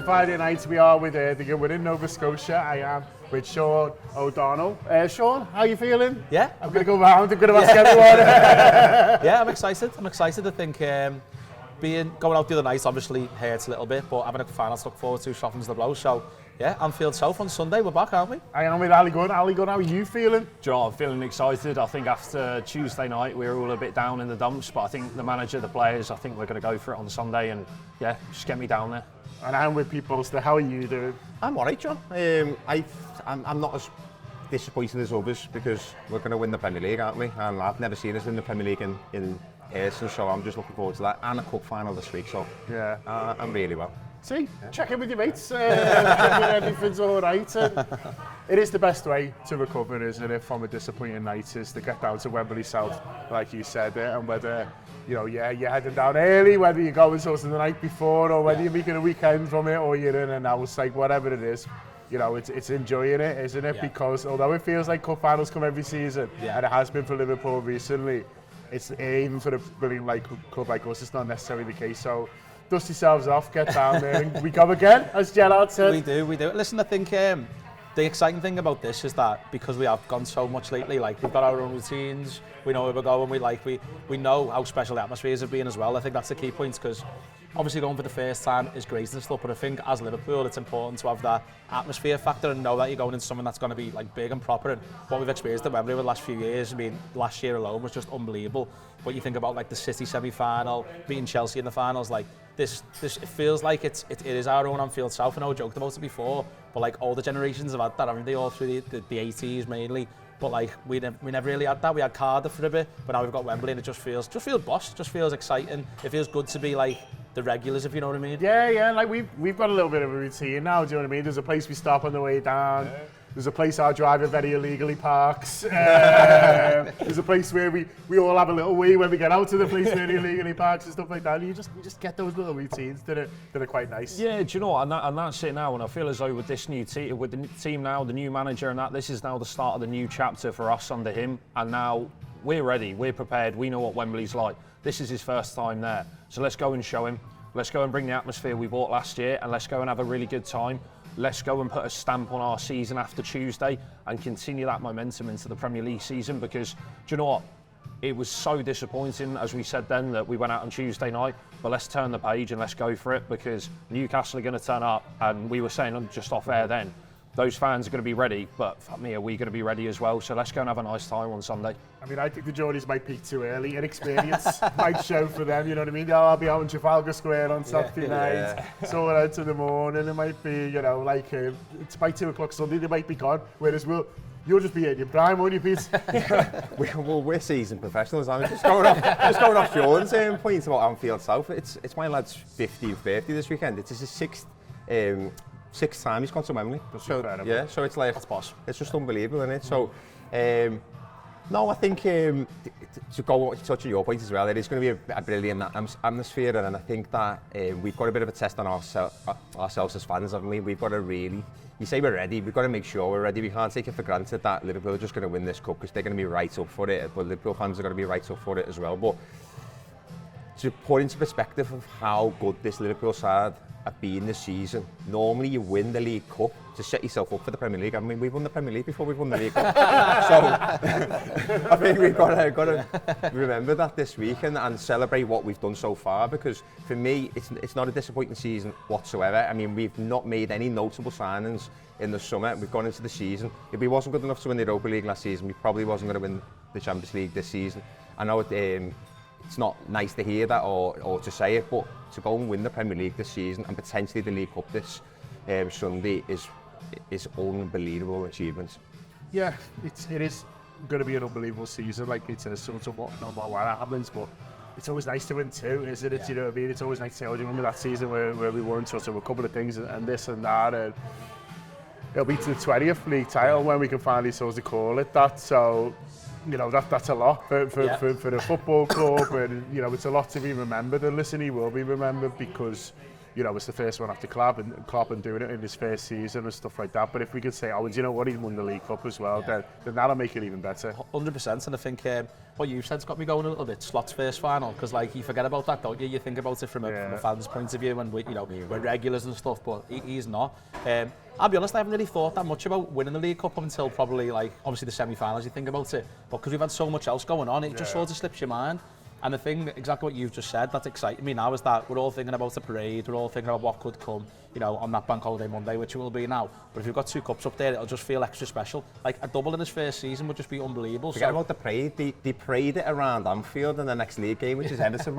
Friday night. We are with Erdinger. We're in Nova Scotia. I am with Shaun O'Donnell. Shaun, how are you feeling? Yeah. I'm going to go round. I'm going to ask everyone. Yeah, I'm excited. I think going out the other night obviously hurts a little bit, but having a final to look forward to softens the blow. So, yeah, Anfield South on Sunday. We're back, aren't we? I am with Ali Gunn. Ali Gunn, how are you feeling? Do you know, I'm feeling excited. I think after Tuesday night, we were all a bit down in the dumps, but I think the manager, the players, I think we're going to go for it on Sunday and, yeah, just get me down there. And I'm with Pete Bolster. How are you doing? I'm all right, John. I'm not as disappointed as others because we're going to win the Premier League, aren't we? And I've never seen us win the Premier League in Ayrton, so I'm just looking forward to that. And a cup final this week, so yeah, I'm really well. See, check in with your mates, checking everything's all right. It is the best way to recover, isn't it, from a disappointing night, is to get down to Wembley South, like you said, and whether, you're heading down early, whether you're going sort of the night before, or whether you're making a weekend from it, or you're in and out, it's like whatever it is, it's enjoying it, isn't it? Yeah. Because although it feels like cup finals come every season, and it has been for Liverpool recently, it's even for a brilliant club like us, it's not necessarily the case. So dust yourselves off, get down there, and we go again, as Gerard said. We do. Listen, I think the exciting thing about this is that because we have gone so much lately, like we've got our own routines, we know where we're going, we know how special the atmospheres have been as well. I think that's the key point, because obviously going for the first time is great and stuff, but I think as Liverpool it's important to have that atmosphere factor and know that you're going into something that's going to be like big and proper. And what we've experienced at Wembley over the last few years, I mean, last year alone was just unbelievable. But you think about like the City semi-final, beating Chelsea in the finals, like this it feels like it is our own Anfield South. I know I joked about it before, but like all the generations have had that, haven't they, all through the 80s mainly. But like we never really had that. We had Cardiff for a bit, but now we've got Wembley, and it just feels boss, just feels exciting. It feels good to be like the regulars, if you know what I mean. Yeah, like we've got a little bit of a routine now, do you know what I mean? There's a place we stop on the way down. Yeah. There's a place our driver very illegally parks. There's a place where we all have a little wee when we get out to the place where he illegally parks and stuff like that. And you just get those little routines that are quite nice. Yeah, do you know what? And that's it now. And I feel as though with this new team, with the team now, the new manager and that, this is now the start of the new chapter for us under him. And now we're ready, we're prepared, we know what Wembley's like. This is his first time there. So let's go and show him. Let's go and bring the atmosphere we bought last year, and let's go and have a really good time. Let's go and put a stamp on our season after Tuesday and continue that momentum into the Premier League season, because, do you know what? It was so disappointing, as we said then, that we went out on Tuesday night, but let's turn the page and let's go for it, because Newcastle are going to turn up, and we were saying just off air then, those fans are going to be ready, but fuck me, are we going to be ready as well? So let's go and have a nice time on Sunday. I mean, I think the Geordies might peak too early. Inexperience might show for them, you know what I mean? I'll be out in Trafalgar Square on Saturday night, so out in the morning. It might be, it's by 2 o'clock Sunday, they might be gone. Whereas you'll just be in your prime, won't you, Pete? we're seasoned professionals. I'm just going off Shaun's point about Anfield South. It's my lad's 50th birthday this weekend. It's his sixth time he's gone to Wembley. So it's like, it's just unbelievable, isn't it? So, no, I think to touch on your point as well, it is going to be a brilliant atmosphere, and I think that we've got a bit of a test on ourselves as fans, haven't we? We've got to really, you say we're ready, we've got to make sure we're ready. We can't take it for granted that Liverpool are just going to win this cup, because they're going to be right up for it, but Liverpool fans are going to be right up for it as well. But to put into perspective of how good this Liverpool side have been this season, normally you win the League Cup to set yourself up for the Premier League. I mean, we've won the Premier League before we've won the League Cup. So I think we've got to remember that this week and celebrate what we've done so far, because for me, it's not a disappointing season whatsoever. I mean, we've not made any notable signings in the summer. We've gone into the season. If we wasn't good enough to win the Europa League last season, we probably wasn't going to win the Champions League this season. I know it's not nice to hear that or to say it, but to go and win the Premier League this season and potentially the League Cup this Sunday is unbelievable achievement. Yeah, it is going to be an unbelievable season. Like it's a sort of what happens, but it's always nice to win too, isn't it? Yeah. You know what I mean? It's always nice to say, oh, do you remember that season where we won sort of a couple of things and this and that, and it'll be to the 20th league title when we can finally sort of call it that. So, that's a lot for the football club, and it's a lot to be remembered. And listen, he will be remembered because you know, it's the first one after Klopp and doing it in his first season and stuff like that. But if we could say, oh, do you know what, he's won the League Cup as well, then that'll make it even better. 100%, and I think what you've said's got me going a little bit. Slot's first final, because like you forget about that, don't you? You think about it from a fan's point of view, and we're regulars and stuff, but he's not. I'll be honest, I haven't really thought that much about winning the League Cup until probably like obviously the semi-finals. You think about it, but because we've had so much else going on, it just sort of slips your mind. And the thing, exactly what you've just said, that's exciting me now, is that we're all thinking about the parade, we're all thinking about what could come, on that Bank Holiday Monday, which it will be now. But if you've got 2 cups up there, it'll just feel extra special. Like a double in his first season would just be unbelievable. Forget about the parade. They parade it around Anfield in the next league game, which is Everton.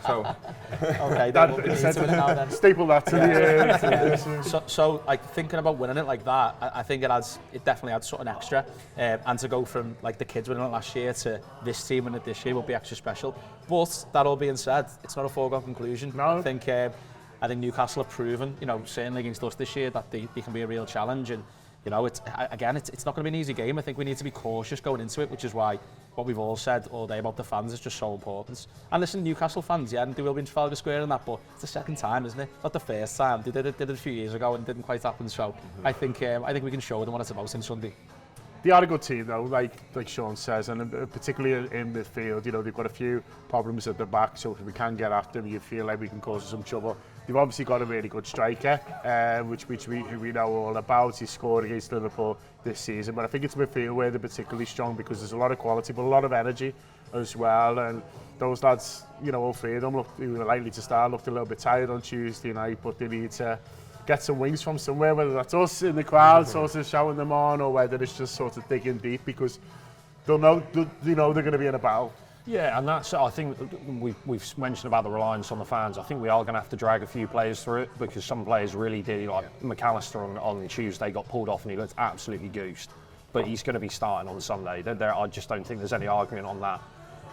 So okay, that will be into it now then. Staple that to the So like thinking about winning it like that, I think it definitely adds something extra. And to go from like the kids winning it last year to this team winning it this year will be extra special. But that all being said, it's not a foregone conclusion. No. I think Newcastle have proven, certainly against us this year, that they can be a real challenge. And it's not going to be an easy game. I think we need to be cautious going into it, which is why what we've all said all day about the fans is just so important. And listen, Newcastle fans, and they will be in Trafalgar Square and that, but it's the second time, isn't it? Not the first time. They did it a few years ago and it didn't quite happen. So I think we can show them what it's about on Sunday. They are a good team though, like Shaun says, and particularly in midfield, they've got a few problems at the back, so if we can get after them, you feel like we can cause some trouble. They've obviously got a really good striker, which we know all about. He scored against Liverpool this season, but I think it's midfield where they're particularly strong because there's a lot of quality, but a lot of energy as well. And those lads, all 3 of them who were likely to start looked a little bit tired on Tuesday night, but they need to get some wings from somewhere, whether that's us in the crowd sort of shouting them on, or whether it's just sort of digging deep, because they know they're going to be in a battle. Yeah, and that's, I think we've mentioned about the reliance on the fans. I think we are going to have to drag a few players through it, because some players really did, like McAllister on Tuesday got pulled off and he looked absolutely goosed, but he's going to be starting on Sunday. I just don't think there's any argument on that.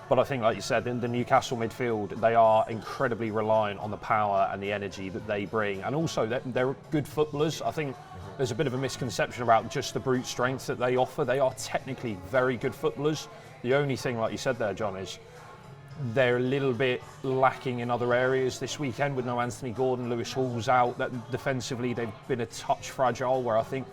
But I think, like you said, in the Newcastle midfield, they are incredibly reliant on the power and the energy that they bring. And also, they're good footballers. I think there's a bit of a misconception about just the brute strength that they offer. They are technically very good footballers. The only thing, like you said there, John, is they're a little bit lacking in other areas this weekend with no Anthony Gordon. Lewis Hall's out. That defensively, they've been a touch fragile, where I think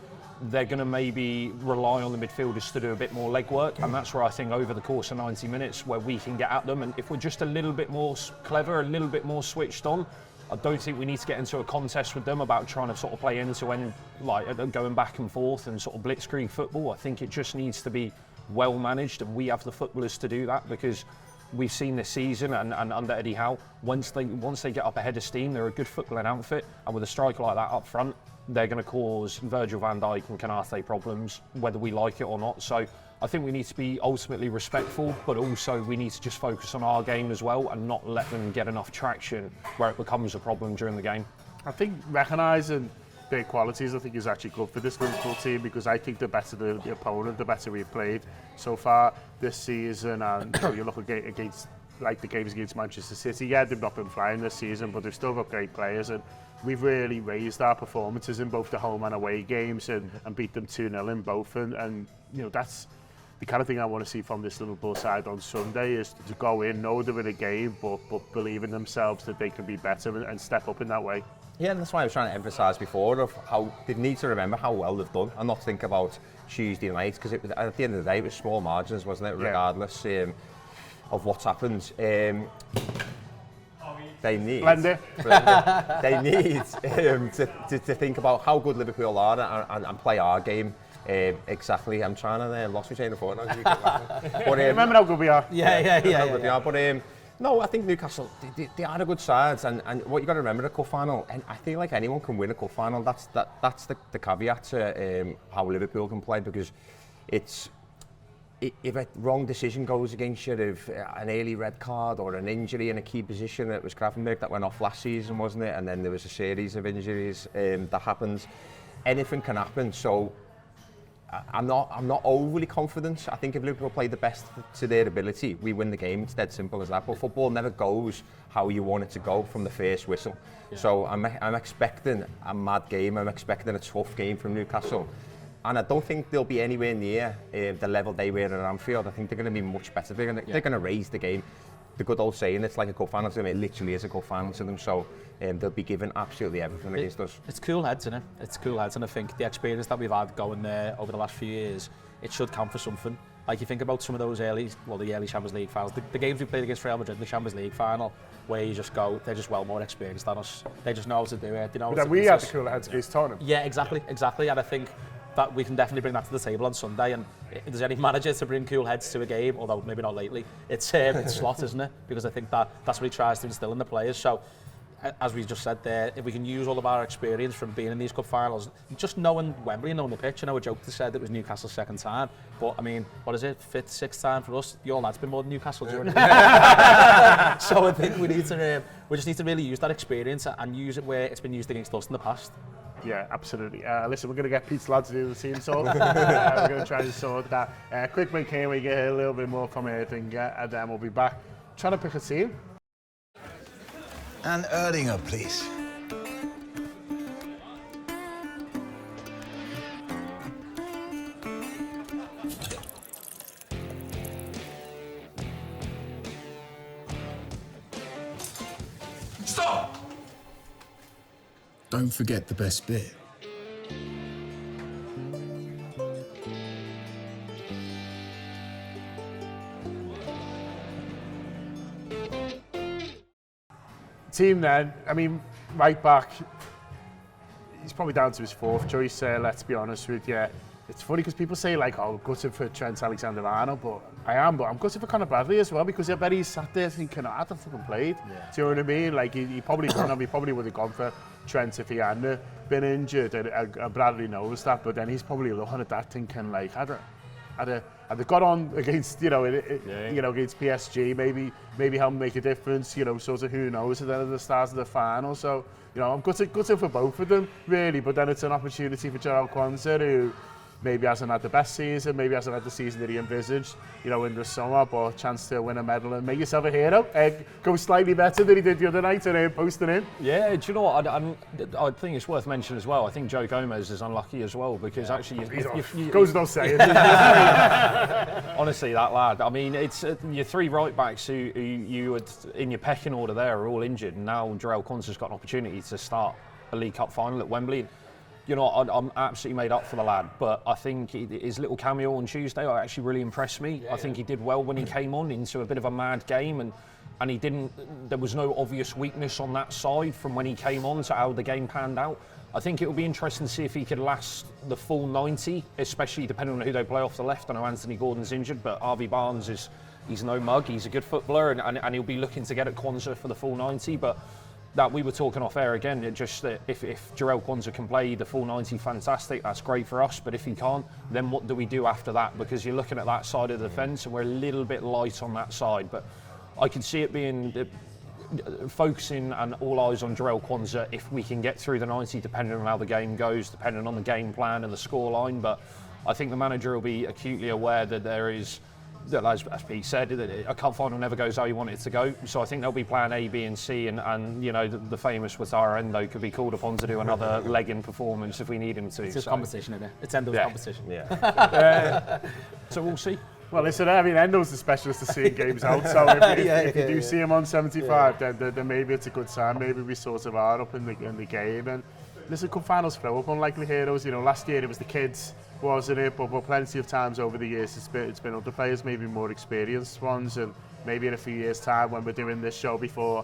they're going to maybe rely on the midfielders to do a bit more legwork, and that's where I think over the course of 90 minutes where we can get at them, and if we're just a little bit more clever, a little bit more switched on, I don't think we need to get into a contest with them about trying to sort of play end-to-end, like going back and forth and sort of blitzkrieg football. I think it just needs to be well managed, and we have the footballers to do that, because we've seen this season and under Eddie Howe, once they get up ahead of steam, they're a good footballing outfit, and with a striker like that up front, they're going to cause Virgil van Dijk and Canate problems, whether we like it or not. So I think we need to be ultimately respectful, but also we need to just focus on our game as well and not let them get enough traction where it becomes a problem during the game. I think recognising their qualities, I think, is actually good for this Liverpool team, because I think the better the opponent, the better we've played so far this season. And you look against like the games against Manchester City, they've not been flying this season, but they've still got great players, and we've really raised our performances in both the home and away games and beat them 2-0 in both. And that's the kind of thing I want to see from this Liverpool side on Sunday, is to go in, know they're in a game, but believe in themselves that they can be better and step up in that way. Yeah, and that's why I was trying to emphasise before of how they need to remember how well they've done and not think about Tuesday night, because at the end of the day it was small margins, wasn't it, regardless of what's happened. They need to think about how good Liverpool are and play our game. Exactly. I'm trying to lost my train of thought now. But remember how good we are. Yeah. But no, I think Newcastle, they are a good side, and what you got to remember, a cup final, and I feel like anyone can win a cup final. That's the caveat to how Liverpool can play, because if a wrong decision goes against you, if an early red card or an injury in a key position, it was Gravenberch that went off last season, wasn't it? And then there was a series of injuries that happens. Anything can happen. So I'm not overly confident. I think if Liverpool play the best to their ability, we win the game. It's dead simple as that. But football never goes how you want it to go from the first whistle. Yeah. So I'm expecting a mad game. I'm expecting a tough game from Newcastle. And I don't think they'll be anywhere near the level they were at Anfield. I think they're going to be much better. They're going to raise the game. the good old saying, it's like a cup final to them. It literally is a cup final to them. So they'll be given absolutely everything against us. It's cool heads, isn't it? It's cool heads, and I think the experience that we've had going there over the last few years, it should count for something. Like you think about some of those the early Champions League finals, the games we played against Real Madrid in the Champions League final, where you just go, they're just well more experienced than us. They just know how to do it. They know. But then we had the cooler heads against Tottenham. Yeah, exactly. And I think that we can definitely bring that to the table on Sunday. And if there's any manager to bring cool heads to a game, although maybe not lately, it's Slot, isn't it? Because I think that's what he tries to instill in the players. So, as we just said there, if we can use all of our experience from being in these cup finals, just knowing Wembley and knowing the pitch, I know a joke said it was Newcastle's second time, but I mean, what is it, fifth, sixth time for us? Your lad's been more than Newcastle during it. So I think we just need to really use that experience and use it where it's been used against us in the past. Yeah, absolutely. Listen, we're going to get Pete's lad to do the team talk. We're going to try and sort that. Quick break here, we get a little bit more from Erdinger, and then we'll be back trying to pick a team. And Erdinger, please. Stop! Don't forget the best bit. Team then, I mean, right back, he's probably down to his fourth choice, let's be honest with you. It's funny because people say, like, oh, gutted for Trent Alexander-Arnold, but I'm gutted for Conor Bradley as well, because I bet he's sat there thinking, I'd have fucking played. Yeah. Do you know what I mean? Like, he probably would have gone for Trent if he hadn't been injured, and Bradley knows that, but then he's probably looking at that thinking, like, had they got on against, against PSG, maybe help make a difference, sort of who knows, and then at the start of the final. So, I'm gutted for both of them, really, but then it's an opportunity for Jarell Quansah, who maybe hasn't had the best season, maybe hasn't had the season that he envisaged, in the summer, but a chance to win a medal and make yourself a hero. Go slightly better than he did the other night and posting in. Yeah, do you know what? I think it's worth mentioning as well. I think Joe Gomez is unlucky as well, because actually... goes without saying. Honestly, that lad. I mean, it's your three right-backs who you would, in your pecking order there, are all injured, and now Jarell Quansah's got an opportunity to start a League Cup final at Wembley. I'm absolutely made up for the lad, but I think his little cameo on Tuesday actually really impressed me. I think he did well when he came on into a bit of a mad game, and he didn't. There was no obvious weakness on that side from when he came on to how the game panned out. I think it will be interesting to see if he could last the full 90, especially depending on who they play off the left. I know Anthony Gordon's injured, but Harvey Barnes he's no mug. He's a good footballer, and he'll be looking to get at Quansah for the full 90, but. That we were talking off air again, just that if Jarell Quansah can play the full 90, fantastic, that's great for us, but if he can't, then what do we do after that? Because you're looking at that side of the fence and we're a little bit light on that side, but I can see it being focusing and all eyes on Jarell Quansah if we can get through the 90, depending on how the game goes, depending on the game plan and the scoreline, but I think the manager will be acutely aware that there is, as Pete said, a cup final never goes how you want it to go. So I think there'll be plan A, B and C, and the famous Wataru Endo could be called upon to do another leg-in performance if we need him to. It's his competition, isn't it? It's Endo's competition. Yeah. So we'll see. Well, listen, I mean, Endo's the specialist of seeing games out, so if you do see him on 75, then maybe it's a good sign. Maybe we sort of are up in the game. And listen, cup finals throw up unlikely heroes. Last year it was the kids, wasn't it? But plenty of times over the years it's been other players, maybe more experienced ones, and maybe in a few years' time when we're doing this show before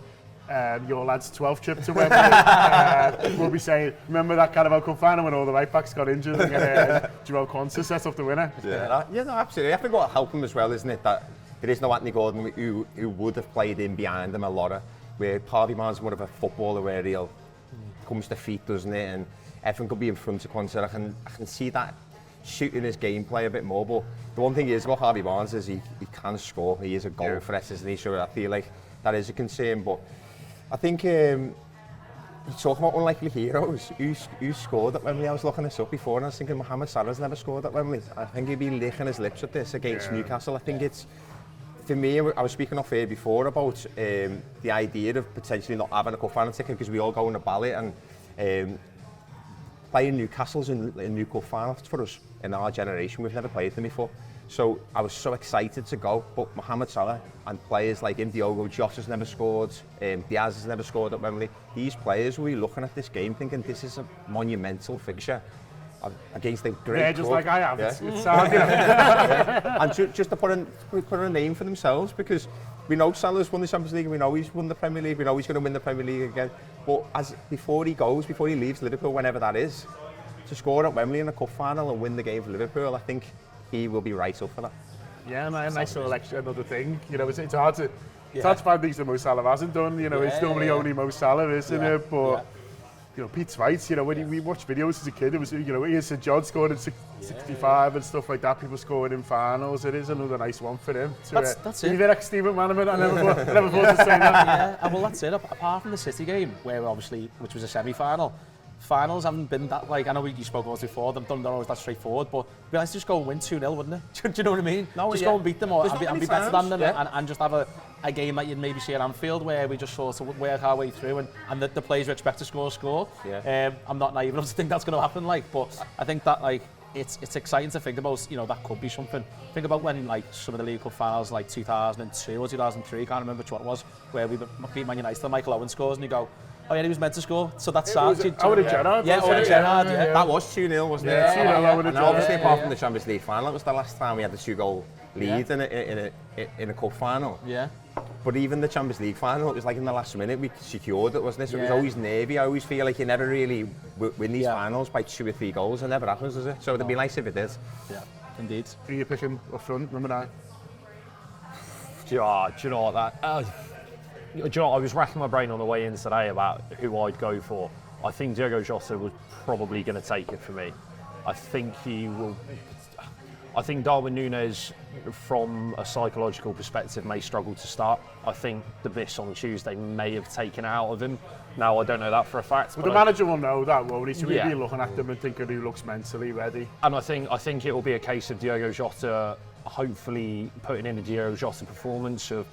your lad's 12th trip to Wembley, we'll be saying, remember that Carabao Cup final when all the right backs got injured and Jarell Quansah set up the winner? No, absolutely. I think what'll help him as well, isn't it, that there is no Anthony Gordon who would have played in behind him a lot, where Harvey Barnes more of a footballer where he'll comes to feet, doesn't it, and everything could be in front of Quansah. I can see that shooting his gameplay a bit more, but the one thing is about Harvey Barnes is he can score. He is a goal threat, isn't he? So I feel like that is a concern, but I think you're talking about unlikely heroes. Who scored at Wembley? I was looking this up before and I was thinking Mohamed Salah's never scored at Wembley. I think he'd be licking his lips at this against Newcastle. I think it's, for me, I was speaking off here before about the idea of potentially not having a cup final ticket because we all go on a ballot, and playing Newcastle's in new cup final for us in our generation. We've never played them before. So I was so excited to go, but Mohamed Salah and players like him, Diogo Jota's never scored, Diaz has never scored at Wembley. These players will be looking at this game thinking this is a monumental fixture against a great club. Just like I have. Yeah. It's hard, you know. And just to put a name for themselves, because we know Salah's won the Champions League, we know he's won the Premier League, we know he's going to win the Premier League again. But before he leaves Liverpool, whenever that is, to score at Wembley in a cup final and win the game for Liverpool, I think he will be right up for that. Yeah, nice little extra, another thing. You know, it's hard to find things that Mo Salah hasn't done. You know, it's normally only Mo Salah, isn't it? But you know, Pete's right. You know, when we watched videos as a kid, it was, you know, Ian St John scored in 65 and stuff like that. People scoring in finals. It is another nice one for him. That's it. Be the next Steve McManaman. I never thought to say that. Yeah, well, that's it. Apart from the City game, where obviously, which was a semi-final, finals haven't been that, like, I know you spoke about it before, they're not always that straightforward, but it'd be nice to just go and win 2-0, wouldn't it? Do you know what I mean? No, just go and beat them, or and be better than them, and just have a game that you'd maybe see at Anfield, where we just sort of work our way through, and the players we expect to score. Yeah. I'm not naive enough to think that's going to happen, like, but I think that, like, it's exciting to think about, you know, that could be something. Think about when, like, some of the League Cup finals, like 2002 or 2003, can't remember which one it was, where we beat Man United and Michael Owen scores, and you go, oh yeah, he was meant to score, so that's sad. Owen and Gerrard. Yeah, Owen and Gerrard, yeah. That was 2-0, wasn't it? Yeah, 2-0 Owen and And Gerrard. obviously, apart from the Champions League final, it was the last time we had the 2-goal lead in a cup final. Yeah. But even the Champions League final, it was like in the last minute we secured it, wasn't it? So it was always nervy. I always feel like you never really win these finals by 2 or 3 goals. It never happens, does it? So it'd be nice if it did. Yeah, indeed. Who are you picking up front, number 9? Do you know what that? Do you know, I was racking my brain on the way in today about who I'd go for. I think Diogo Jota was probably going to take it for me. I think he will. I think Darwin Núñez, from a psychological perspective, may struggle to start. I think the miss on Tuesday may have taken it out of him. Now, I don't know that for a fact. But the manager will know that, won't he? So he'll be looking at them and thinking who looks mentally ready. And I think it will be a case of Diogo Jota hopefully putting in a Diogo Jota performance of,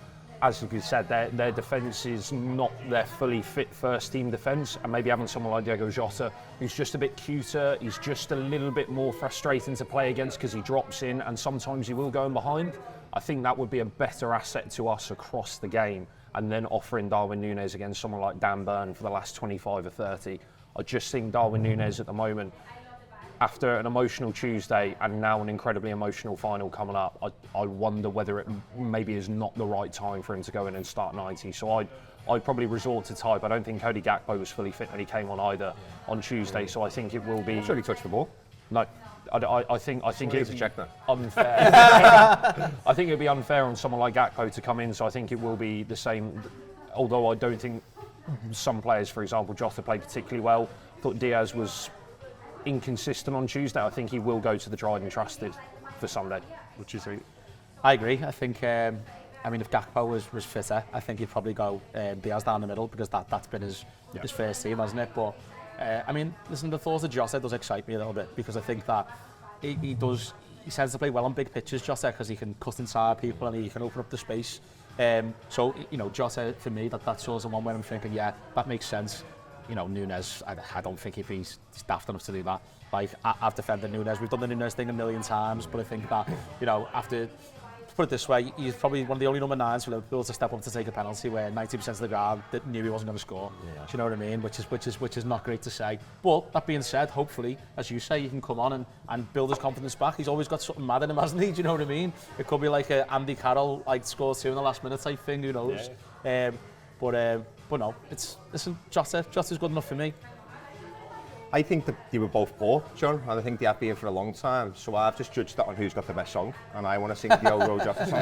as you said, their defence is not their fully fit first team defence, and maybe having someone like Diogo Jota who's just a bit cuter, he's just a little bit more frustrating to play against because he drops in and sometimes he will go in behind. I think that would be a better asset to us across the game, and then offering Darwin Núñez against someone like Dan Burn for the last 25 or 30. I just think Darwin Núñez at the moment, after an emotional Tuesday and now an incredibly emotional final coming up, I wonder whether it maybe is not the right time for him to go in and start 90. So I'd probably resort to type. I don't think Cody Gakpo was fully fit when he came on either on Tuesday, so I think it will be... I'm sure he touched the ball. No. I think it would be unfair. I think it would be unfair on someone like Gakpo to come in, so I think it will be the same. Although I don't think some players, for example, Jota played particularly well. I thought Diaz was inconsistent on Tuesday. I think he will go to the tried and trusted for Sunday. What do you think? I agree. I think, I mean, if Gakpo was fitter, I think he'd probably go Diaz down the middle, because that's been his first team, hasn't it? But, I mean, listen, the thought of Jota does excite me a little bit, because I think that he tends to play well on big pitches, Jota, because he can cut inside people and he can open up the space. So, you know, Jota, for me, that's sort of one where I'm thinking, yeah, that makes sense. You know, Núñez, I don't think if he's daft enough to do that. Like, I've defended Núñez. We've done the Núñez thing a million times, but I think that, you know, after, put it this way, he's probably one of the only number 9s for Liverpool to step up to take a penalty where 90% of the ground knew he wasn't going to score. Yeah. Do you know what I mean? Which is not great to say. But that being said, hopefully, as you say, he can come on and build his confidence back. He's always got something mad in him, hasn't he? Do you know what I mean? It could be like a Andy Carroll, like, scores 2 in the last minute type thing. Who knows? Yeah. But no, Jota's good enough for me. I think that they were both poor, Shaun, and I think they have been for a long time. So I've just judged that on who's got the best song, and I want to sing the Diogo Jota song.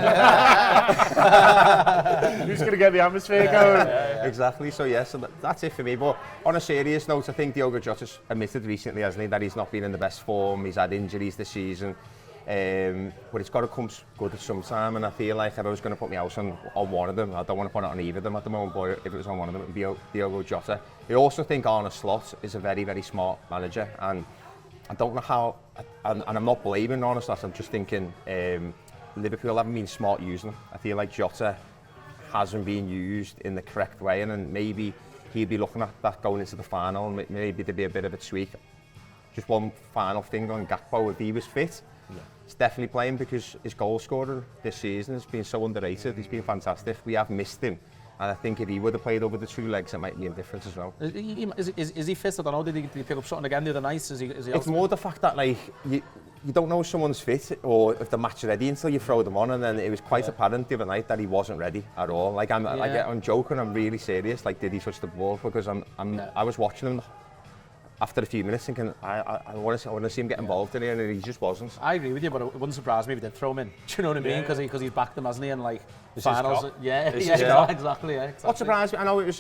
Who's going to get the atmosphere going? Exactly. So that's it for me. But on a serious note, I think Diogo Jota's admitted recently, hasn't he, that he's not been in the best form. He's had injuries this season. But it's got to come good at some time, and I feel like I was going to put my house on one of them. I don't want to put it on either of them at the moment, but if it was on one of them, it would be Diogo Jota. I also think Arne Slot is a very, very smart manager, and I don't know how, and I'm not blaming Arne Slot, I'm just thinking Liverpool haven't been smart using him. I feel like Jota hasn't been used in the correct way, and maybe he'd be looking at that going into the final, and maybe there'd be a bit of a tweak. Just one final thing on Gakpo, if he was fit, He's definitely playing because his goal scorer this season has been so underrated. He's been fantastic. We have missed him. And I think if he would have played over the 2 legs, it might be a difference as well. Is he fit? I don't know. Did he pick up something again the other night? Is he it's more the fact that like you don't know if someone's fit or if the match is ready until you throw them on, and then it was quite apparent the other night that he wasn't ready at all. Like I'm joking, I'm really serious. Like, did he touch the ball? Because I was watching him after a few minutes thinking, I want to see him get involved in it, and he just wasn't. I agree with you, but it wouldn't surprise me if they did throw him in. Do you know what I mean? Because he's backed them, hasn't he? And like finals, exactly. What surprised me? I know it was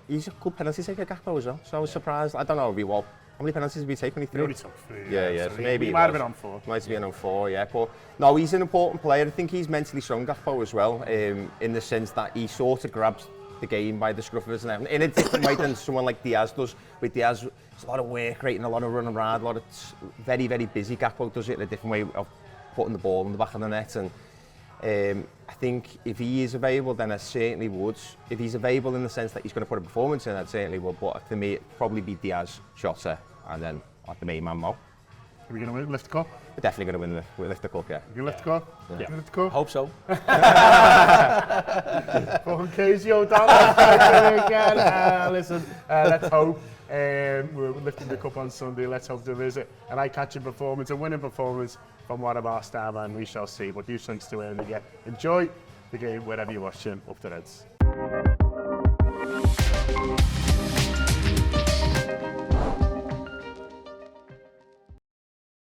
he's a good penalty taker, Gakpo as well. So I was surprised. I don't know if he will. How many penalties did we take when he threw? He only took 3. Yeah. So maybe he might have been on 4. Might have been on 4, yeah. But no, he's an important player. I think he's mentally strong, Gakpo, as well, in the sense that he sort of grabs the game by the scruff of his neck in a different way than someone like Diaz does. With Diaz, it's a lot of work rate and a lot of running around, a lot of very, very busy. Gakpo does it in a different way of putting the ball in the back of the net. And I think if he is available, then I certainly would. If he's available in the sense that he's going to put a performance in, I certainly would. But for me, it'd probably be Diaz, Jota, and then at the main man, Mo. Are we going to win? Lift the cup? We're definitely going to lift the cup, yeah. You can lift the cup? Yeah. Lift the cup? Hope so. Fucking Casey O'Donnell again. Listen, let's hope. We're lifting the cup on Sunday. Let's hope there is an eye-catching performance, a winning performance from one of our star men. We shall see. But huge thanks to him again. Enjoy the game wherever you're watching. Up the Reds.